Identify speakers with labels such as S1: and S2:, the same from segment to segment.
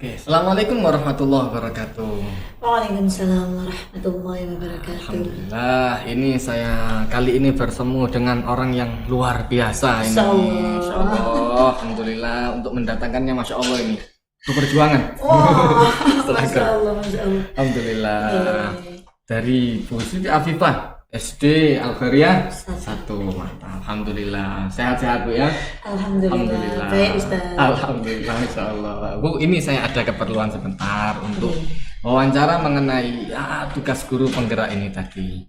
S1: Oke, Assalamualaikum warahmatullahi wabarakatuh.
S2: Waalaikumsalam warahmatullahi wabarakatuh.
S1: Alhamdulillah, ini saya kali ini bertemu dengan orang yang luar biasa ini.
S2: Masya Allah.
S1: Masya Allah, Alhamdulillah untuk mendatangkannya, Masya Allah ini. Itu perjuangan.
S2: Wah,
S1: Astaga.
S2: Masya Allah, Masya Allah.
S1: Alhamdulillah.
S2: Iya.
S1: Dari Bu Siti Afifah, SD Al-Ghariyah
S2: Satu.
S1: 1. Mantap. Alhamdulillah. Sehat-sehat Bu ya.
S2: Alhamdulillah. Baik Ustaz.
S1: Alhamdulillah, Insya Allah. Bu, ini saya ada keperluan sebentar untuk wawancara mengenai tugas guru penggerak ini tadi.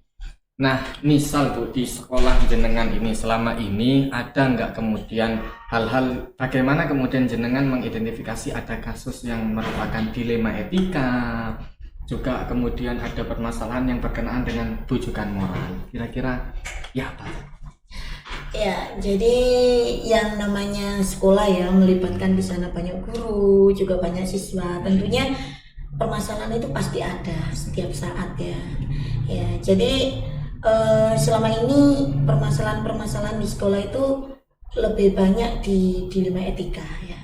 S1: Nah, misal Bu, di sekolah jenengan ini selama ini ada nggak kemudian hal-hal bagaimana kemudian jenengan mengidentifikasi ada kasus yang merupakan dilema etika, juga kemudian ada permasalahan yang berkenaan dengan rujukan moral. Kira-kira ya apa?
S2: Ya, jadi yang namanya sekolah ya melibatkan di sana banyak guru, juga banyak siswa. Tentunya permasalahan itu pasti ada setiap saat ya. Ya, jadi selama ini permasalahan-permasalahan di sekolah itu lebih banyak di dilema etika ya.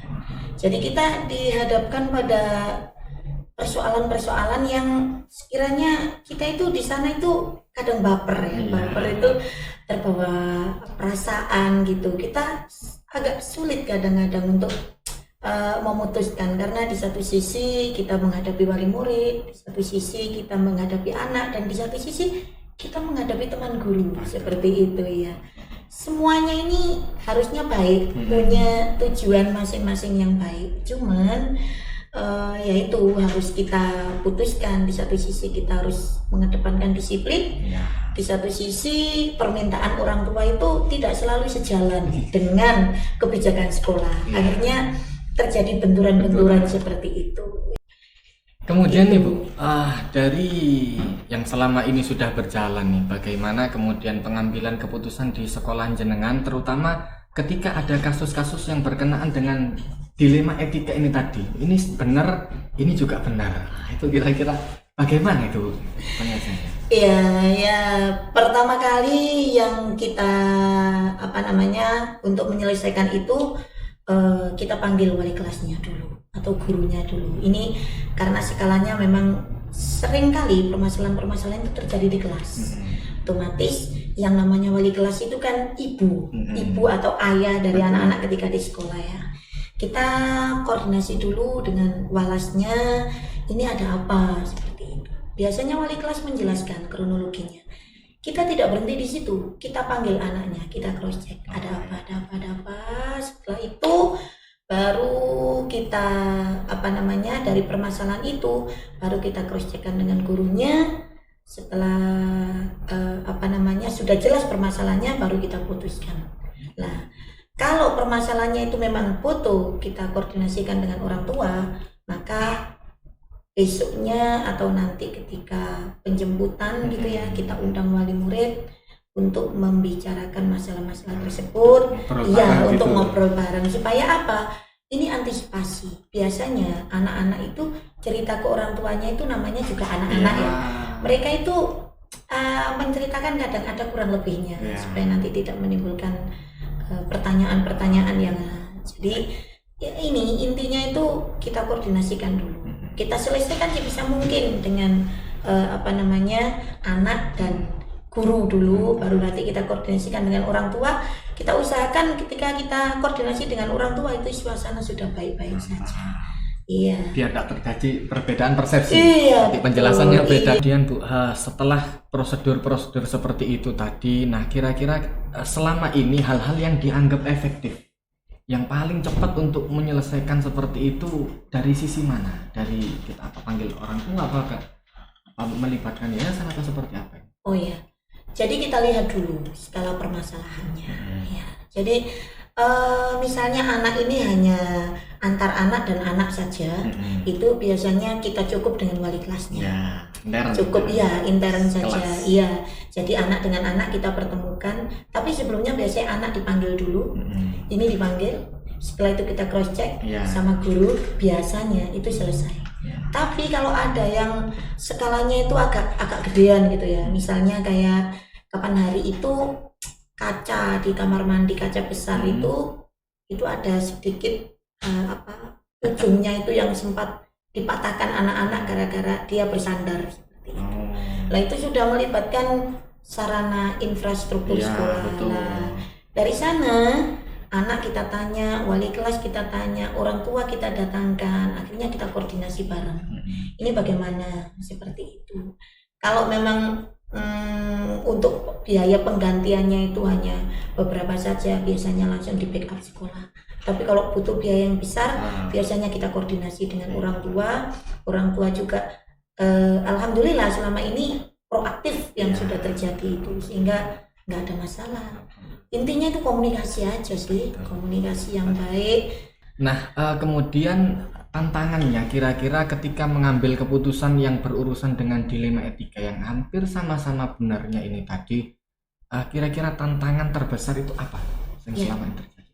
S2: Jadi kita dihadapkan pada persoalan-persoalan yang sekiranya kita itu di sana itu kadang baper ya. Baper itu terbawa perasaan gitu. Kita agak sulit kadang-kadang untuk memutuskan, karena di satu sisi kita menghadapi wali murid, di satu sisi kita menghadapi anak, dan di satu sisi kita menghadapi teman guru seperti itu ya. Semuanya ini harusnya baik, punya tujuan masing-masing yang baik. Cuman ya itu harus kita putuskan. Di satu sisi kita harus mengedepankan disiplin, di satu sisi permintaan orang tua itu tidak selalu sejalan dengan kebijakan sekolah. Akhirnya terjadi benturan-benturan seperti itu.
S1: Kemudian nih Bu, dari yang selama ini sudah berjalan nih, bagaimana kemudian pengambilan keputusan di sekolah jenengan, terutama ketika ada kasus-kasus yang berkenaan dengan dilema etika ini tadi, ini benar, ini juga benar. Itu kira-kira bagaimana itu penjelasannya?
S2: Iya, ya pertama kali yang kita untuk menyelesaikan itu kita panggil wali kelasnya dulu atau gurunya dulu. Ini karena skalanya memang sering kali permasalahan-permasalahan itu terjadi di kelas. Otomatis yang namanya wali kelas itu kan ibu atau ayah dari anak-anak ketika di sekolah ya. Kita koordinasi dulu dengan walasnya, ini ada apa seperti itu. Biasanya wali kelas menjelaskan kronologinya. Kita tidak berhenti di situ, kita panggil anaknya, kita cross check, ada apa. Setelah itu baru kita dari permasalahan itu baru kita cross checkkan dengan gurunya. Setelah sudah jelas permasalahannya, baru kita putuskan. Nah, kalau permasalahannya itu memang foto, kita koordinasikan dengan orang tua, maka besoknya atau nanti ketika penjemputan gitu ya, kita undang wali murid untuk membicarakan masalah-masalah tersebut. Iya, untuk ngobrol bareng supaya apa? Ini antisipasi. Biasanya anak-anak itu cerita ke orang tuanya itu namanya juga anak-anak ya. Mereka itu menceritakan kadang ada kurang lebihnya supaya nanti tidak menimbulkan pertanyaan-pertanyaan yang jadi ya ini intinya itu kita koordinasikan dulu. Kita selesaikan sebisa mungkin dengan anak dan guru dulu, baru nanti kita koordinasikan dengan orang tua. Kita usahakan ketika kita koordinasi dengan orang tua itu suasana sudah baik-baik saja. Iya.
S1: Biar tak terjadi perbedaan persepsi.
S2: Iya.
S1: Nanti penjelasannya beda. Kemudian Bu, setelah prosedur-prosedur seperti itu tadi, nah kira-kira selama ini hal-hal yang dianggap efektif, yang paling cepat untuk menyelesaikan seperti itu dari sisi mana? Dari kita panggil orang tua apa melibatkan yayasan atau seperti apa?
S2: Oh iya. Jadi kita lihat dulu skala permasalahannya. Ya. Jadi misalnya anak ini hanya antar anak dan anak saja, itu biasanya kita cukup dengan wali kelasnya. Cukup ya intern saja. Iya. Jadi anak dengan anak kita pertemukan, tapi sebelumnya biasanya anak dipanggil dulu. Ini dipanggil, setelah itu kita cross check sama guru, biasanya itu selesai. Tapi kalau ada yang skalanya itu agak gedean gitu ya, misalnya kayak kapan hari itu kaca di kamar mandi, kaca besar itu ada sedikit ujungnya itu yang sempat dipatahkan anak-anak gara-gara dia bersandar seperti itu.
S1: Oh.
S2: Lah itu sudah melibatkan sarana infrastruktur
S1: Iya,
S2: sekolah.
S1: betul.
S2: Nah, dari sana anak kita tanya, wali kelas kita tanya, orang tua kita datangkan, akhirnya kita koordinasi bareng. Ini bagaimana seperti itu. Kalau memang untuk biaya penggantiannya itu hanya beberapa saja, biasanya langsung di backup sekolah. Tapi kalau butuh biaya yang besar, biasanya kita koordinasi dengan orang tua juga alhamdulillah selama ini proaktif yang sudah terjadi itu, sehingga nggak ada masalah. Intinya itu komunikasi aja sih, komunikasi yang baik.
S1: Nah, kemudian tantangannya kira-kira ketika mengambil keputusan yang berurusan dengan dilema etika yang hampir sama-sama benarnya ini tadi, kira-kira tantangan terbesar itu apa yang selama ini terjadi?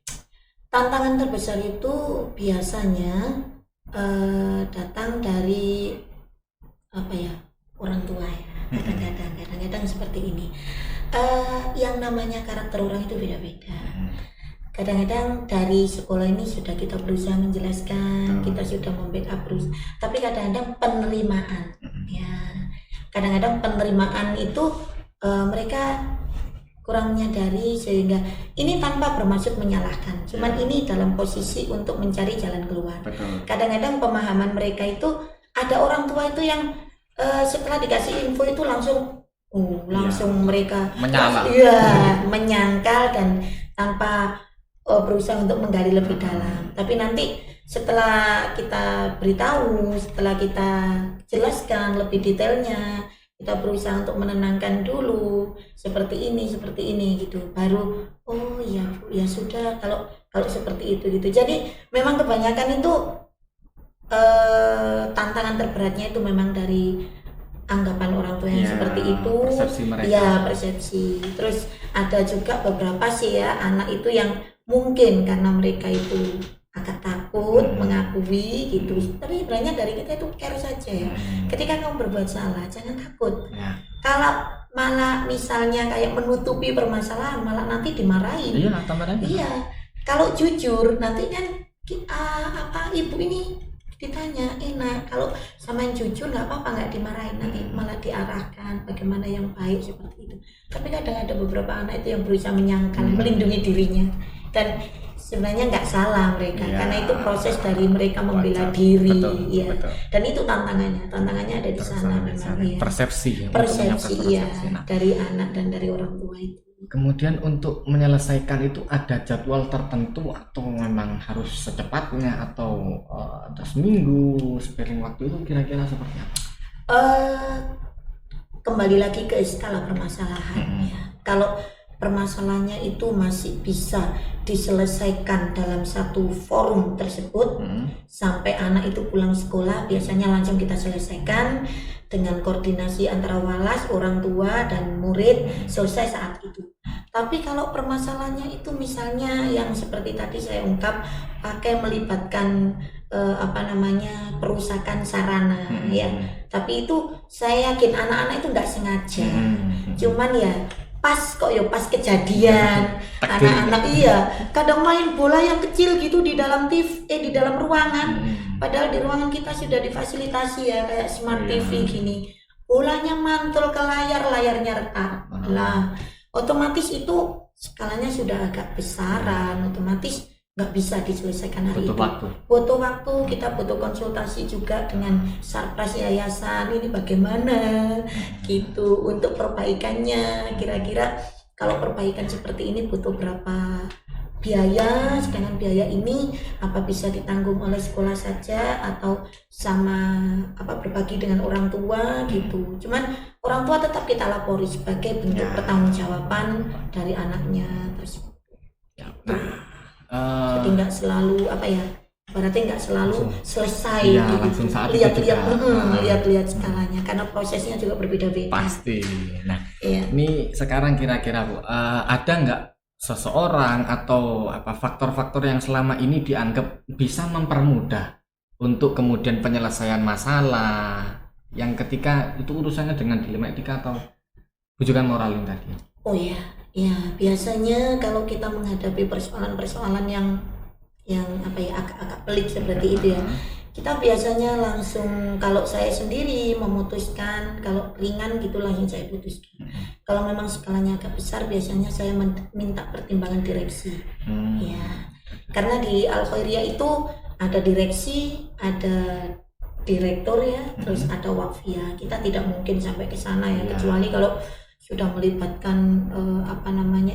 S2: Tantangan terbesar itu biasanya datang dari orang tua ya, kadang-kadang seperti ini. Yang namanya karakter orang itu beda-beda. Kadang-kadang dari sekolah ini sudah kita berusaha menjelaskan, kita sudah membackup terus, tapi kadang-kadang penerimaan, ya, kadang-kadang penerimaan itu mereka kurang menyadari, sehingga ini tanpa bermaksud menyalahkan, cuman ini dalam posisi untuk mencari jalan keluar. Kadang-kadang pemahaman mereka itu ada orang tua itu yang setelah dikasih info itu langsung mereka menyangkal dan tanpa berusaha untuk menggali lebih dalam. Tapi nanti setelah kita beritahu, setelah kita jelaskan lebih detailnya, kita berusaha untuk menenangkan dulu seperti ini gitu, baru oh ya sudah kalau seperti itu gitu. Jadi memang kebanyakan itu tantangan terberatnya itu memang dari anggapan orang tua yang seperti itu, persepsi mereka. Persepsi. Terus ada juga beberapa sih ya anak itu yang mungkin karena mereka itu agak takut mengakui gitu, tapi sebenarnya dari kita itu care saja ya. Ketika kamu berbuat salah jangan takut. Kalau malah misalnya kayak menutupi permasalahan, malah nanti dimarahin. Iya. Kalau jujur nanti kan ibu ini ditanya enak, kalau sama yang jujur nggak apa-apa, nggak dimarahin, nanti malah diarahkan bagaimana yang baik seperti itu. Tapi kadang ada beberapa anak itu yang berusaha menyangkal, melindungi dirinya, dan sebenarnya nggak salah mereka, karena itu proses dari mereka membela diri. Betul. Dan itu tantangannya ada di sana memang ya. Persepsi dari anak dan dari orang tua itu.
S1: Kemudian untuk menyelesaikan itu ada jadwal tertentu atau memang harus secepatnya atau ada seminggu sparing waktu, itu kira-kira seperti apa?
S2: Kembali lagi ke skala permasalahan ya. Kalau permasalahannya itu masih bisa diselesaikan dalam satu forum tersebut sampai anak itu pulang sekolah, biasanya langsung kita selesaikan dengan koordinasi antara walas, orang tua dan murid, selesai saat itu. Tapi kalau permasalahannya itu misalnya yang seperti tadi saya ungkap, pakai melibatkan perusakan sarana ya, tapi itu saya yakin anak-anak itu nggak sengaja, cuman ya pas kejadian anak-anak kadang main bola yang kecil gitu di dalam di dalam ruangan, padahal di ruangan kita sudah difasilitasi ya kayak smart TV gini, bolanya mantul ke layarnya retak lah, otomatis itu skalanya sudah agak besaran, otomatis nggak bisa diselesaikan hari itu. Butuh waktu, kita butuh konsultasi juga dengan Sarpras yayasan, ini bagaimana gitu untuk perbaikannya, kira-kira kalau perbaikan seperti ini butuh berapa biaya, sedangkan biaya ini apa bisa ditanggung oleh sekolah saja atau sama berbagi dengan orang tua gitu. Cuman orang tua tetap kita lapori sebagai bentuk pertanggungjawaban dari anaknya tersebut. Jadi nggak selalu berarti nggak selalu selesai
S1: langsung saat
S2: lihat skalanya, karena prosesnya juga berbeda-beda
S1: pasti. Nah ini sekarang kira-kira Bu, ada nggak seseorang atau faktor-faktor yang selama ini dianggap bisa mempermudah untuk kemudian penyelesaian masalah yang ketika itu urusannya dengan dilema etika atau bujukan moral ini tadi?
S2: Ya biasanya kalau kita menghadapi persoalan-persoalan yang yang apa ya agak pelik seperti itu ya. Kita biasanya langsung, kalau saya sendiri memutuskan, kalau ringan gitu langsung saya putuskan. Kalau memang skalanya agak besar biasanya saya minta pertimbangan direksi. Ya. Karena di Al Khairiyah itu ada direksi, ada direktur ya, terus ada wakfiyah. Kita tidak mungkin sampai ke sana ya, kecuali kalau sudah melibatkan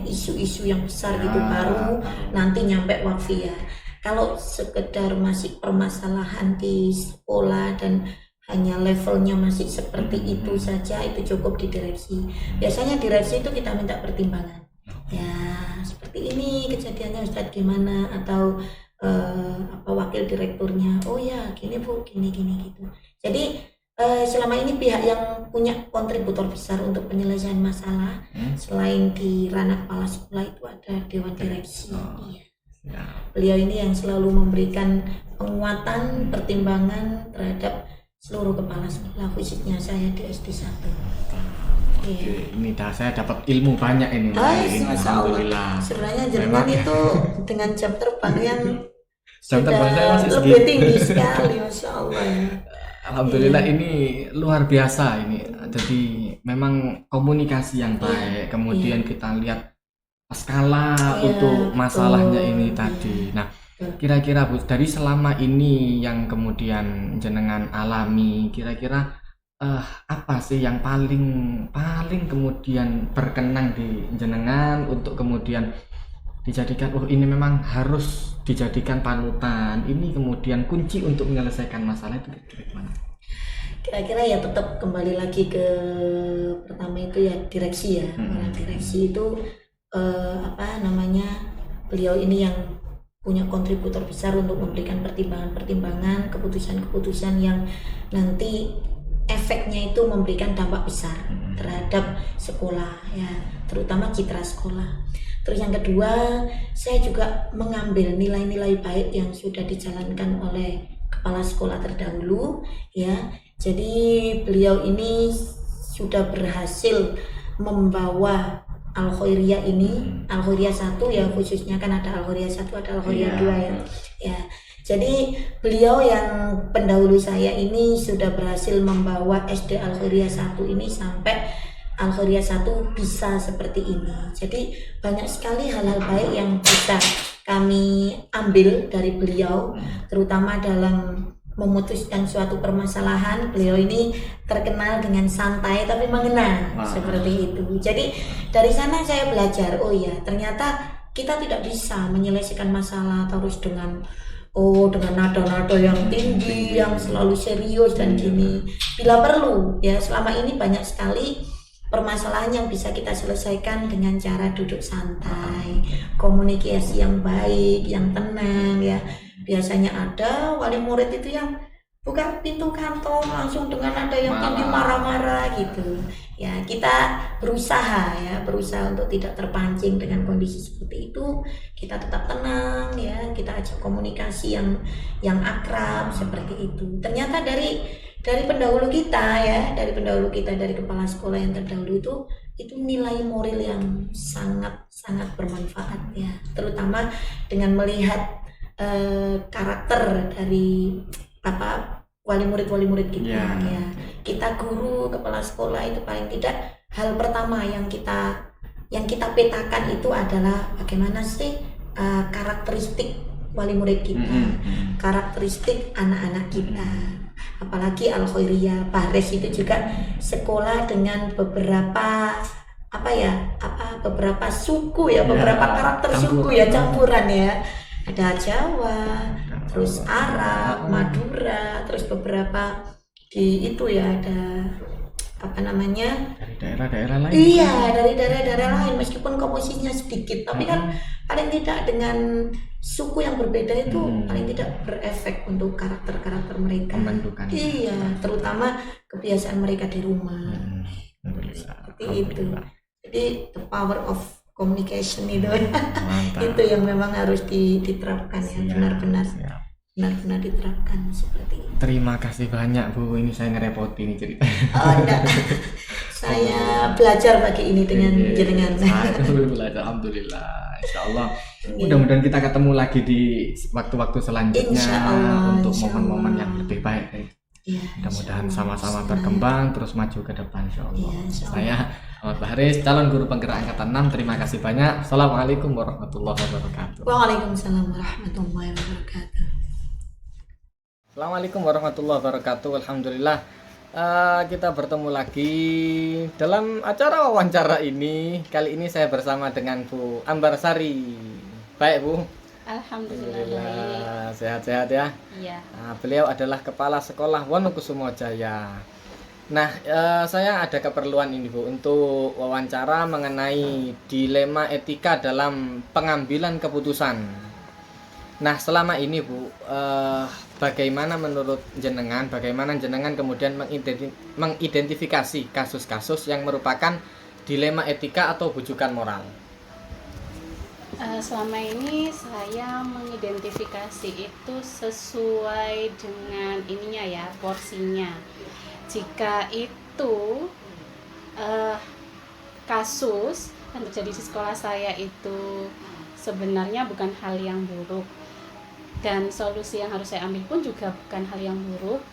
S2: isu-isu yang besar gitu baru nanti nyampe wakfiyah. Kalau sekedar masih permasalahan di sekolah dan hanya levelnya masih seperti itu saja, itu cukup di direksi. Biasanya direksi itu kita minta pertimbangan. Ya, seperti ini kejadiannya Ustadz gimana, atau wakil direkturnya, oh ya gini Bu, gini gitu. Jadi selama ini pihak yang punya kontributor besar untuk penyelesaian masalah selain di ranah kepala sekolah itu ada dewan direksi. Iya. Beliau ini yang selalu memberikan penguatan, pertimbangan terhadap seluruh kepala sekolah, khususnya saya di SD 1.
S1: Oke, ini saya dapat ilmu banyak ini. Alhamdulillah.
S2: Sebenarnya jenengan itu dengan jam terbang yang
S1: jam terbang saya masih
S2: lebih tinggi sekali, Masya Allah.
S1: Alhamdulillah, ini luar biasa ini. Jadi memang komunikasi yang baik, kemudian kita lihat skala untuk masalahnya ini tadi. Nah, kira-kira Bu, dari selama ini yang kemudian jenengan alami, kira-kira apa sih yang paling kemudian berkenan di jenengan untuk kemudian dijadikan ini memang harus dijadikan panutan, ini kemudian kunci untuk menyelesaikan masalah itu gimana?
S2: Kira-kira ya tetap kembali lagi ke pertama itu ya direksi ya. Karena direksi itu beliau ini yang punya kontributor besar untuk memberikan pertimbangan-pertimbangan, keputusan-keputusan yang nanti efeknya itu memberikan dampak besar terhadap sekolah ya, terutama citra sekolah. Terus yang kedua, saya juga mengambil nilai-nilai baik yang sudah dijalankan oleh kepala sekolah terdahulu ya. Jadi beliau ini sudah berhasil membawa Al Khairiyah ini, Al Khairiyah 1 ya, khususnya kan ada Al Khairiyah 1, ada Al Khairiyah 2 ya. Ya. Jadi beliau yang pendahulu saya ini sudah berhasil membawa SD Al Khairiyah 1 ini sampai Al Khairiyah 1 bisa seperti ini. Jadi banyak sekali hal-hal baik yang bisa kami ambil dari beliau, terutama dalam memutuskan suatu permasalahan. Beliau ini terkenal dengan santai tapi mengena, seperti itu. Jadi dari sana saya belajar, oh ya ternyata kita tidak bisa menyelesaikan masalah terus dengan nada-nada yang tinggi, yang selalu serius dan gini. Bila perlu ya, selama ini banyak sekali permasalahan yang bisa kita selesaikan dengan cara duduk santai, komunikasi yang baik, yang tenang ya. Biasanya ada wali murid itu yang buka pintu kantong langsung dengan nada yang tinggi, marah-marah gitu. Ya, kita berusaha untuk tidak terpancing dengan kondisi seperti itu. Kita tetap tenang ya, kita ajak komunikasi yang akrab seperti itu. Ternyata dari pendahulu kita ya, dari kepala sekolah yang terdahulu itu nilai moral yang sangat bermanfaat ya, terutama dengan melihat karakter dari wali murid kita ya. Kita guru, kepala sekolah itu paling tidak hal pertama yang kita petakan itu adalah bagaimana sih karakteristik wali murid kita, karakteristik anak-anak kita. Apalagi Al Khairiyah Bahres itu juga sekolah dengan beberapa suku ya, beberapa karakter suku ya, campuran ya. Ada Jawa, terus Arab, Madura, terus beberapa di itu ya, ada dari
S1: daerah-daerah lain.
S2: Iya, dari daerah-daerah lain, meskipun komposisinya sedikit, tapi kan paling tidak dengan suku yang berbeda itu paling tidak berefek untuk karakter mereka.
S1: Membentukan.
S2: Iya, terutama kebiasaan mereka di rumah. Seperti itu. Jadi the power of communication itu itu yang memang harus diterapkan ya, benar-benar. benar-benar diterapkan seperti itu.
S1: Terima kasih banyak Bu, ini saya ngerepoti nih cerita.
S2: Oh enggak, saya belajar pagi ini dengan jenengan.
S1: Alhamdulillah, Insya Allah. Mudah-mudahan kita ketemu lagi di waktu-waktu selanjutnya
S2: Insya Allah,
S1: untuk
S2: insya
S1: momen-momen
S2: Allah.
S1: yang lebih baik.
S2: Ya,
S1: Mudah-mudahan
S2: insya Allah.
S1: sama-sama berkembang terus maju ke depan, Insya Allah.
S2: Iya, insya Allah.
S1: Saya Ahmad Baharis, calon guru penggerak angkatan 6. Terima kasih banyak. Assalamualaikum warahmatullahi wabarakatuh.
S2: Waalaikumsalam warahmatullahi wabarakatuh.
S1: Assalamualaikum warahmatullahi wabarakatuh. Alhamdulillah, kita bertemu lagi dalam acara wawancara ini. Kali ini saya bersama dengan Bu Ambarsari. Baik Bu.
S3: Alhamdulillah.
S1: Sehat-sehat ya.
S3: Iya.
S1: Nah, beliau adalah kepala sekolah Wonokusumo Jaya. Nah, saya ada keperluan ini Bu untuk wawancara mengenai dilema etika dalam pengambilan keputusan. Nah, selama ini Bu, bagaimana menurut jenengan, bagaimana jenengan kemudian mengidentifikasi kasus-kasus yang merupakan dilema etika atau bujukan moral?
S3: Selama ini saya mengidentifikasi itu sesuai dengan ininya ya, porsinya. Jika itu kasus yang terjadi di sekolah saya itu sebenarnya bukan hal yang buruk, dan solusi yang harus saya ambil pun juga bukan hal yang buruk,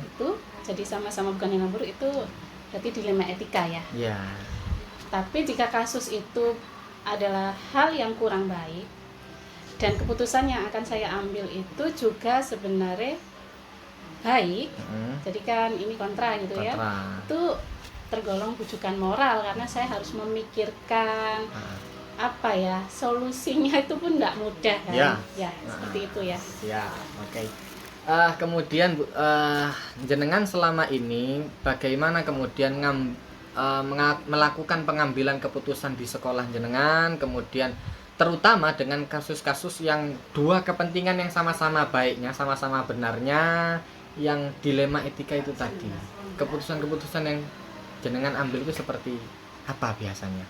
S3: itu jadi sama-sama bukan yang buruk, itu berarti dilema etika ya.
S1: Ya.
S3: Tapi jika kasus itu adalah hal yang kurang baik dan keputusan yang akan saya ambil itu juga sebenarnya baik, jadi kan ini kontra gitu ya, itu tergolong bujukan moral karena saya harus memikirkan apa ya, solusinya itu pun tidak mudah kan. Ya, seperti itu ya.
S1: Ya, oke. Kemudian Bu, jenengan selama ini bagaimana kemudian melakukan pengambilan keputusan di sekolah jenengan, kemudian terutama dengan kasus-kasus yang dua kepentingan yang sama-sama baiknya, sama-sama benarnya, yang dilema etika itu tadi. Keputusan-keputusan yang jenengan ambil itu seperti apa biasanya?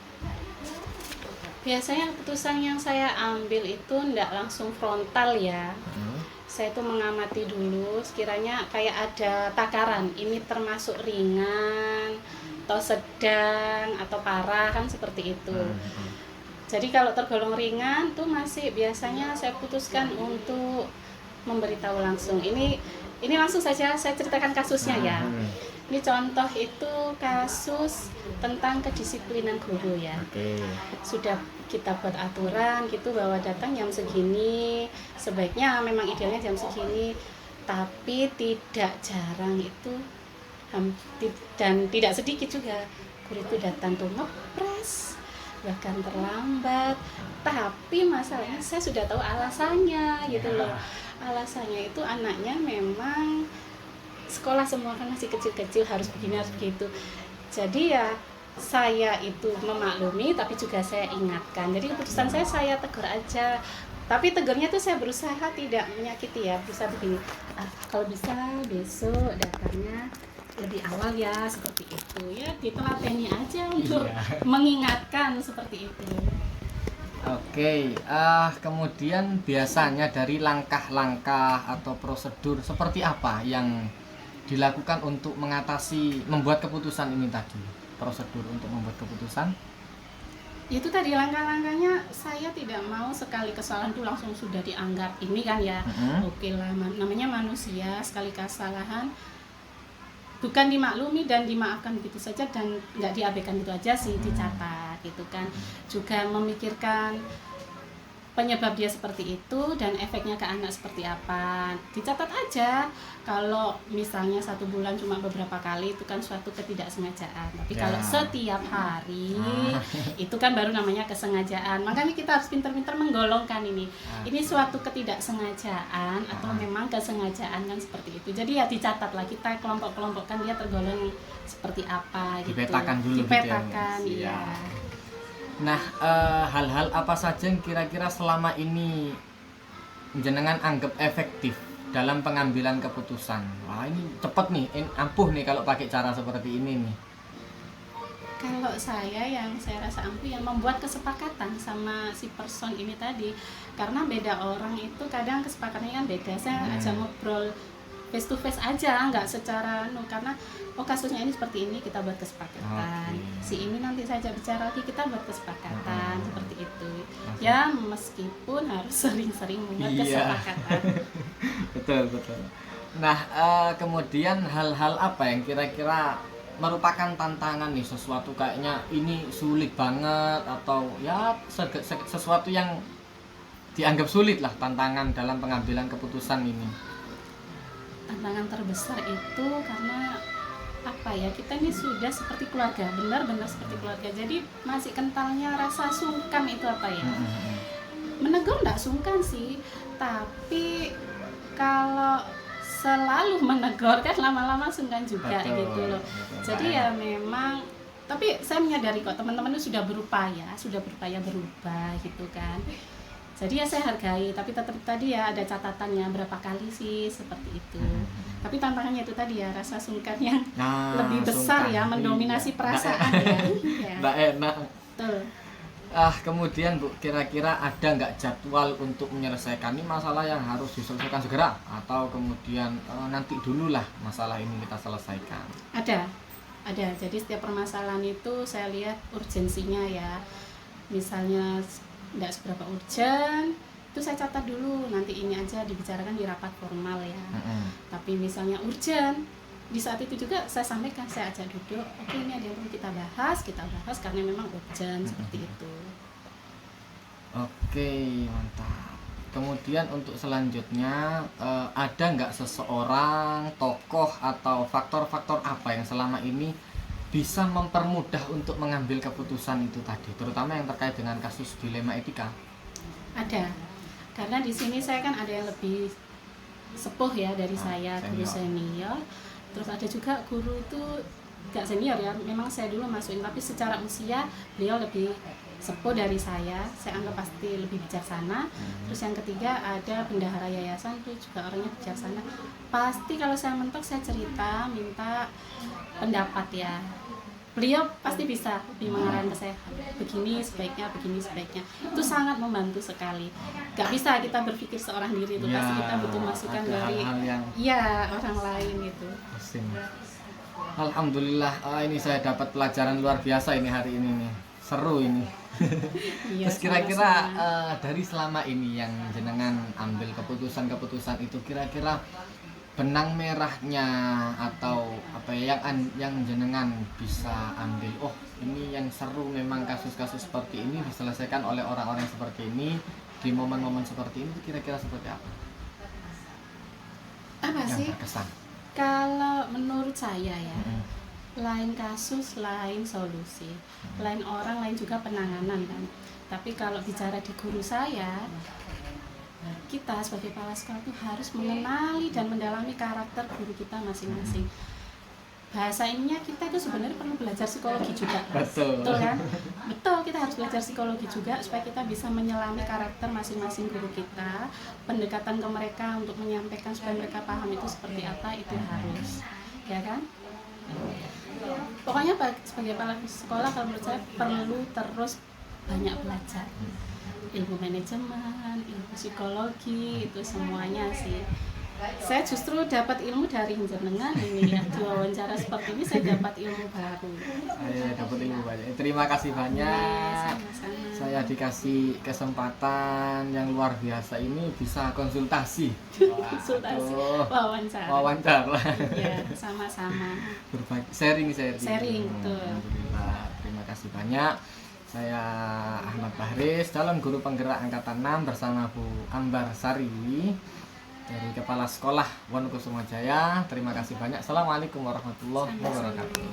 S3: Biasanya keputusan yang saya ambil itu tidak langsung frontal ya. Saya itu mengamati dulu, sekiranya kayak ada takaran, ini termasuk ringan atau sedang atau parah, kan seperti itu. Jadi kalau tergolong ringan tuh masih biasanya saya putuskan untuk memberitahu langsung. Ini langsung saja saya ceritakan kasusnya ya. Ini contoh itu kasus tentang kedisiplinan guru ya. Sudah kita buat aturan gitu bahwa datang jam segini, sebaiknya memang idealnya jam segini, tapi tidak jarang itu dan tidak sedikit juga guru itu datang tuh ngepres, bahkan terlambat. Tapi masalahnya saya sudah tahu alasannya gitu loh. Alasannya itu anaknya memang sekolah semua kan masih kecil-kecil, harus begini harus begitu. Jadi ya saya itu memaklumi tapi juga saya ingatkan. Jadi keputusan saya tegur aja. Tapi tegurnya tuh saya berusaha tidak menyakiti ya, berusaha begini. Kalau bisa besok datangnya lebih awal ya, seperti itu ya, ditelateni aja untuk mengingatkan seperti itu.
S1: Oke, kemudian biasanya dari langkah-langkah atau prosedur seperti apa yang dilakukan untuk mengatasi membuat keputusan ini tadi? Prosedur untuk membuat keputusan?
S3: Itu tadi langkah-langkahnya, saya tidak mau sekali kesalahan itu langsung sudah dianggap ini kan ya. Oke lah, namanya manusia, sekali kesalahan bukan dimaklumi dan dimaafkan begitu saja dan nggak diabaikan gitu aja sih, dicatat gitu kan. Juga memikirkan penyebab dia seperti itu dan efeknya ke anak seperti apa, dicatat aja. Kalau misalnya 1 bulan cuma beberapa kali itu kan suatu ketidaksengajaan, tapi kalau setiap hari itu kan baru namanya kesengajaan. Makanya kita harus pintar-pintar menggolongkan ini suatu ketidaksengajaan atau memang kesengajaan kan, seperti itu. Jadi ya dicatat lah, kita kelompok-kelompokkan dia tergolong seperti apa gitu.
S1: Dipetakan dulu.
S3: Dipetakan
S1: gitu ya.
S3: iya.
S1: Nah, hal-hal apa saja yang kira-kira selama ini jenengan anggap efektif dalam pengambilan keputusan? Wah, ini cepet nih, ampuh nih kalau pakai cara seperti ini nih.
S3: Kalau saya yang saya rasa ampuh yang membuat kesepakatan sama si person ini tadi, karena beda orang itu kadang kesepakatannya kan beda. Saya ajak ngobrol face to face aja, nggak secara karena oh kasusnya ini seperti ini, kita buat kesepakatan. Si ini nanti saya ajak bicara lagi, kita buat kesepakatan seperti itu. Ya meskipun harus sering-sering membuat kesepakatan.
S1: Betul. Nah, kemudian hal-hal apa yang kira-kira merupakan tantangan nih, sesuatu kayaknya ini sulit banget atau ya sesuatu yang dianggap sulit lah, tantangan dalam pengambilan keputusan ini.
S3: Tantangan terbesar itu karena apa ya, kita ini sudah seperti keluarga, benar-benar seperti keluarga, jadi masih kentalnya rasa sungkan itu apa ya. Menegur nggak sungkan sih, tapi kalau selalu menegur kan lama-lama sungkan juga. Betul, gitu loh. Jadi ya memang, tapi saya menyadari kok teman-teman itu sudah berupaya berubah gitu kan. Jadi ya saya hargai, tapi tetap tadi ya ada catatannya berapa kali sih seperti itu. Tapi tantangannya itu tadi ya, rasa sungkan yang lebih besar ya, mendominasi perasaan ya.
S1: Nggak enak.
S3: Betul.
S1: Kemudian Bu, kira-kira ada nggak jadwal untuk menyelesaikan ini masalah yang harus diselesaikan segera, atau kemudian nanti dulu lah masalah ini kita selesaikan?
S3: Ada. Jadi setiap permasalahan itu saya lihat urgensinya ya. Misalnya tidak seberapa urgent, itu saya catat dulu, nanti ini aja dibicarakan di rapat formal ya. Tapi misalnya urgent, di saat itu juga saya sampaikan, saya ajak duduk, oke ini ada yang perlu kita bahas karena memang urgent seperti itu.
S1: Oke, mantap. Kemudian untuk selanjutnya, ada nggak seseorang, tokoh atau faktor-faktor apa yang selama ini bisa mempermudah untuk mengambil keputusan itu tadi, terutama yang terkait dengan kasus dilema etika?
S3: Ada, karena di sini saya kan ada yang lebih sepuh ya dari saya, guru senior. Terus ada juga guru itu gak senior ya, memang saya dulu masukin, tapi secara usia beliau lebih sepuh dari saya anggap pasti lebih bijaksana. Terus yang ketiga ada bendahara yayasan, itu juga orangnya bijaksana. Pasti kalau saya mentok, saya cerita, minta pendapat ya, beliau pasti bisa lebih mengarahkan ke saya, begini sebaiknya, itu sangat membantu sekali. Gak bisa kita berpikir seorang diri, itu pasti kita butuh masukan dari orang lain gitu.
S1: Alhamdulillah, ini saya dapat pelajaran luar biasa ini hari ini nih, seru ini. Terus kira-kira dari selama ini yang jenengan ambil keputusan itu, kira-kira benang merahnya atau apa ya yang jenengan bisa ambil, oh ini yang seru memang kasus-kasus seperti ini diselesaikan oleh orang-orang seperti ini di momen-momen seperti ini, kira-kira seperti apa?
S3: Apa
S1: yang
S3: sih
S1: berkesan?
S3: Kalau menurut saya ya, lain kasus lain solusi, lain orang lain juga penanganan kan. Tapi kalau bicara di guru saya, kita sebagai kepala sekolah itu harus mengenali dan mendalami karakter guru kita masing-masing. Bahasa ininya kita itu sebenarnya perlu belajar psikologi juga. Betul kan? Betul, kita harus belajar psikologi juga supaya kita bisa menyelami karakter masing-masing guru kita. Pendekatan ke mereka untuk menyampaikan supaya mereka paham itu seperti apa, itu harus, ya kan? Pokoknya sebagai kepala sekolah kalau menurut saya perlu terus banyak belajar. Ilmu manajemen, ilmu psikologi, itu semuanya sih. Saya justru dapat ilmu dari jenengan ini ya, di wawancara seperti ini saya dapat ilmu baru.
S1: Saya dapat ilmu banyak. Terima kasih banyak. Saya dikasih kesempatan yang luar biasa ini, bisa konsultasi. Wawancara.
S3: Ya, sama-sama.
S1: Berbagi, sharing.
S3: Tuh.
S1: Alhamdulillah. Terima kasih banyak. Saya Ahmad Bahris, calon guru penggerak angkatan 6 bersama Bu Ambar Sari dari Kepala Sekolah Wonokusumo Jaya. Terima kasih banyak. Assalamualaikum warahmatullahi wabarakatuh.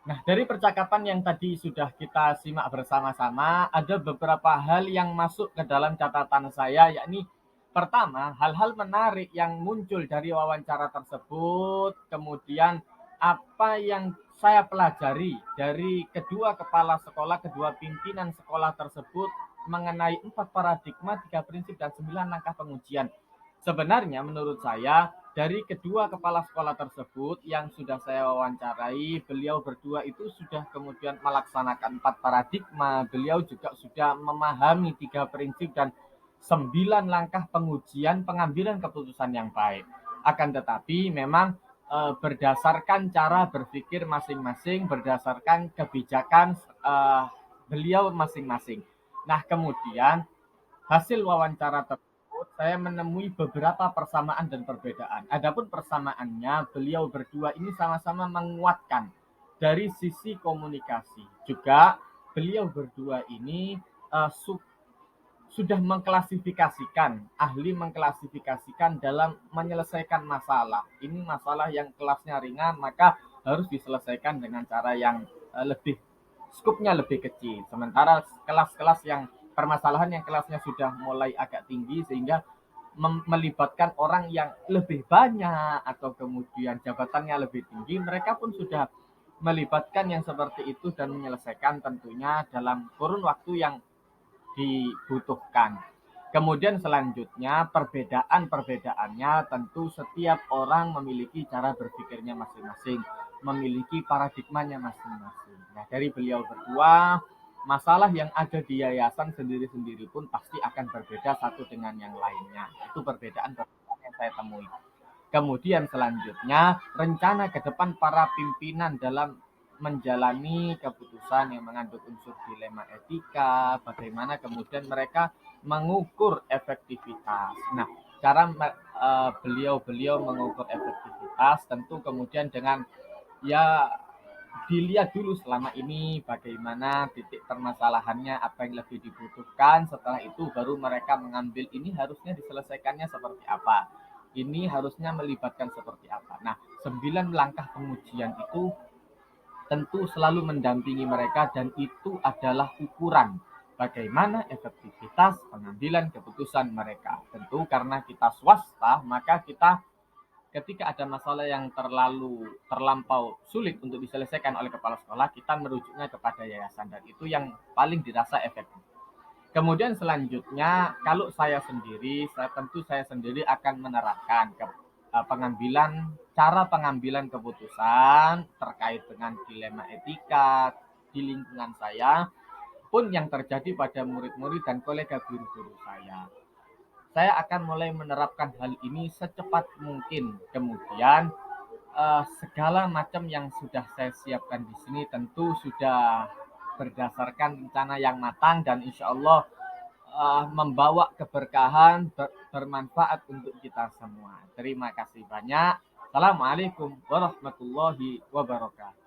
S1: Nah, dari percakapan yang tadi sudah kita simak bersama-sama, ada beberapa hal yang masuk ke dalam catatan saya, yakni pertama, hal-hal menarik yang muncul dari wawancara tersebut, kemudian apa yang saya pelajari dari kedua kepala sekolah, kedua pimpinan sekolah tersebut mengenai 4 paradigma, 3 prinsip, dan 9 langkah pengujian. Sebenarnya menurut saya dari kedua kepala sekolah tersebut yang sudah saya wawancarai, beliau berdua itu sudah kemudian melaksanakan 4 paradigma, beliau juga sudah memahami 3 prinsip dan 9 langkah pengujian pengambilan keputusan yang baik. Akan tetapi memang berdasarkan cara berpikir masing-masing, berdasarkan kebijakan beliau masing-masing. Nah, kemudian hasil wawancara tersebut saya menemui beberapa persamaan dan perbedaan. Adapun persamaannya, beliau berdua ini sama-sama menguatkan dari sisi komunikasi. Juga beliau berdua ini sudah mengklasifikasikan, ahli mengklasifikasikan dalam menyelesaikan masalah. Ini masalah yang kelasnya ringan, maka harus diselesaikan dengan cara yang lebih skupnya lebih kecil. Sementara kelas-kelas yang permasalahan yang kelasnya sudah mulai agak tinggi sehingga melibatkan orang yang lebih banyak atau kemudian jabatannya lebih tinggi, mereka pun sudah melibatkan yang seperti itu dan menyelesaikan tentunya dalam kurun waktu yang dibutuhkan. Kemudian selanjutnya perbedaan-perbedaannya tentu setiap orang memiliki cara berpikirnya masing-masing, memiliki paradigmanya masing-masing. Nah, dari beliau berdua, masalah yang ada di yayasan sendiri-sendiri pun pasti akan berbeda satu dengan yang lainnya. Itu perbedaan-perbedaan yang saya temui. Kemudian selanjutnya, rencana ke depan para pimpinan dalam menjalani keputusan yang mengandung unsur dilema etika, bagaimana kemudian mereka mengukur efektivitas. Nah, cara beliau-beliau mengukur efektivitas tentu kemudian dengan ya dilihat dulu selama ini bagaimana titik permasalahannya, apa yang lebih dibutuhkan. Setelah itu baru mereka mengambil ini harusnya diselesaikannya seperti apa. Ini harusnya melibatkan seperti apa. Nah, 9 langkah pengujian itu tentu selalu mendampingi mereka dan itu adalah ukuran bagaimana efektivitas pengambilan keputusan mereka. Tentu karena kita swasta, maka kita ketika ada masalah yang terlampau sulit untuk diselesaikan oleh kepala sekolah, kita merujuknya kepada yayasan dan itu yang paling dirasa efektif. Kemudian selanjutnya, kalau saya sendiri akan menerapkan cara pengambilan keputusan terkait dengan dilema etika di lingkungan saya pun yang terjadi pada murid-murid dan kolega guru-guru saya. Saya akan mulai menerapkan hal ini secepat mungkin. Kemudian segala macam yang sudah saya siapkan di sini tentu sudah berdasarkan rencana yang matang dan insya Allah membawa keberkahan bermanfaat untuk kita semua. Terima kasih banyak. Assalamualaikum warahmatullahi wabarakatuh.